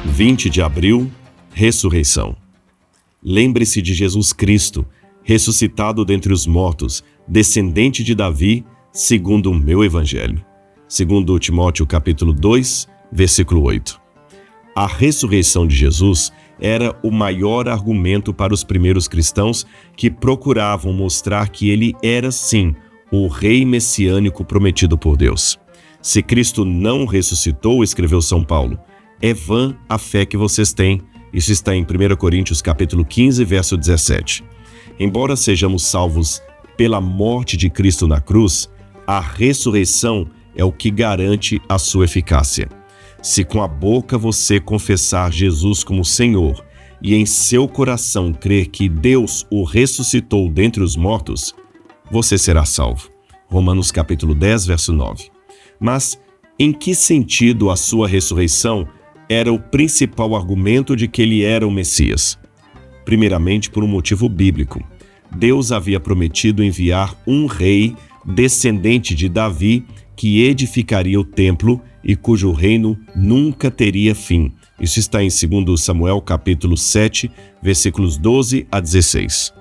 20 de abril, ressurreição. Lembre-se de Jesus Cristo, ressuscitado dentre os mortos, descendente de Davi, segundo o meu evangelho. Segundo Timóteo capítulo 2, versículo 8. A ressurreição de Jesus era o maior argumento para os primeiros cristãos que procuravam mostrar que ele era sim o rei messiânico prometido por Deus. Se Cristo não ressuscitou, escreveu São Paulo, é vã a fé que vocês têm. Isso está em 1 Coríntios capítulo 15, verso 17. Embora sejamos salvos pela morte de Cristo na cruz, a ressurreição é o que garante a sua eficácia. Se com a boca você confessar Jesus como Senhor e em seu coração crer que Deus o ressuscitou dentre os mortos, você será salvo. Romanos capítulo 10, verso 9. Mas em que sentido a sua ressurreição era o principal argumento de que ele era o Messias? Primeiramente, por um motivo bíblico. Deus havia prometido enviar um rei descendente de Davi que edificaria o templo e cujo reino nunca teria fim. Isso está em 2 Samuel capítulo 7, versículos 12 a 16.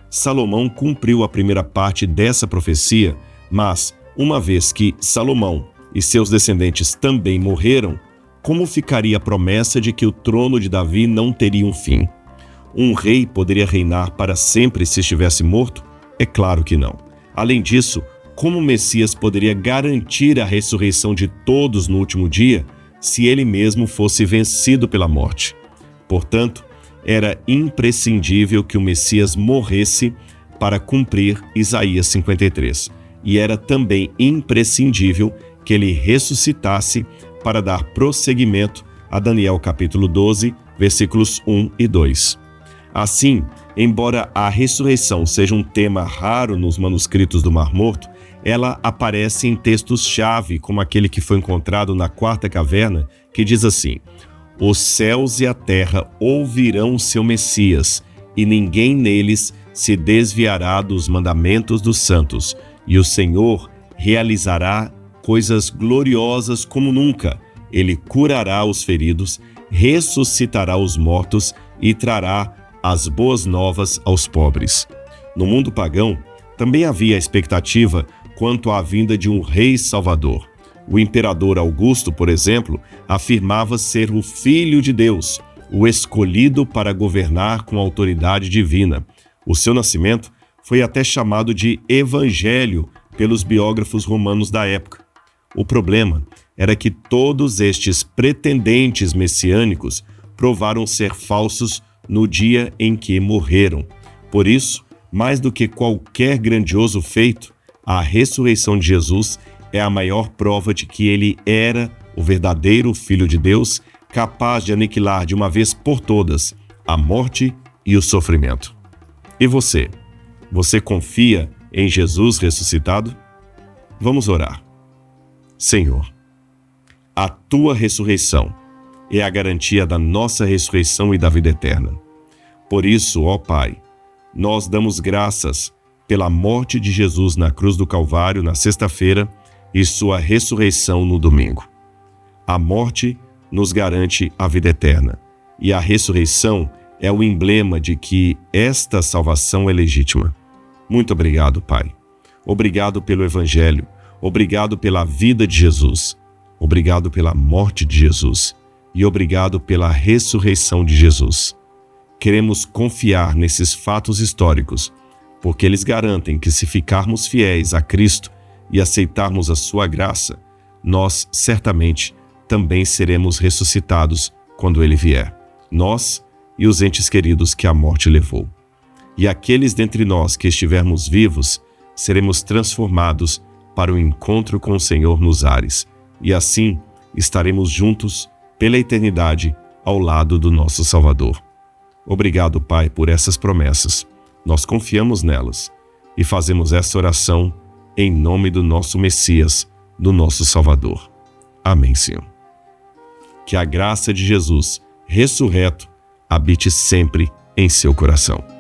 Salomão cumpriu a primeira parte dessa profecia, mas, uma vez que Salomão e seus descendentes também morreram, como ficaria a promessa de que o trono de Davi não teria um fim? Um rei poderia reinar para sempre se estivesse morto? É claro que não. Além disso, como o Messias poderia garantir a ressurreição de todos no último dia se ele mesmo fosse vencido pela morte? Portanto, era imprescindível que o Messias morresse para cumprir Isaías 53. E era também imprescindível que ele ressuscitasse para dar prosseguimento a Daniel capítulo 12, versículos 1 e 2. Assim, embora a ressurreição seja um tema raro nos manuscritos do Mar Morto, ela aparece em textos-chave, como aquele que foi encontrado na quarta caverna, que diz assim: os céus e a terra ouvirão seu Messias, e ninguém neles se desviará dos mandamentos dos santos, e o Senhor realizará coisas gloriosas como nunca. Ele curará os feridos, ressuscitará os mortos e trará as boas novas aos pobres. No mundo pagão, também havia expectativa quanto à vinda de um rei salvador. O imperador Augusto, por exemplo, afirmava ser o Filho de Deus, o escolhido para governar com autoridade divina. O seu nascimento foi até chamado de Evangelho pelos biógrafos romanos da época. O problema era que todos estes pretendentes messiânicos provaram ser falsos no dia em que morreram. Por isso, mais do que qualquer grandioso feito, a ressurreição de Jesus é a maior prova de que ele era o verdadeiro Filho de Deus, capaz de aniquilar de uma vez por todas a morte e o sofrimento. E você? Você confia em Jesus ressuscitado? Vamos orar. Senhor, a tua ressurreição é a garantia da nossa ressurreição e da vida eterna. Por isso, ó Pai, nós damos graças pela morte de Jesus na cruz do Calvário na sexta-feira e sua ressurreição no domingo. A morte nos garante a vida eterna e a ressurreição é o emblema de que esta salvação é legítima. Muito obrigado, Pai. Obrigado pelo Evangelho. Obrigado pela vida de Jesus. Obrigado pela morte de Jesus. E obrigado pela ressurreição de Jesus. Queremos confiar nesses fatos históricos, porque eles garantem que se ficarmos fiéis a Cristo e aceitarmos a sua graça, nós certamente também seremos ressuscitados quando ele vier. Nós e os entes queridos que a morte levou. E aqueles dentre nós que estivermos vivos, seremos transformados para o encontro com o Senhor nos ares. E assim estaremos juntos pela eternidade ao lado do nosso Salvador. Obrigado, Pai, por essas promessas. Nós confiamos nelas e fazemos essa oração em nome do nosso Messias, do nosso Salvador. Amém, Senhor. Que a graça de Jesus, ressurreto, habite sempre em seu coração.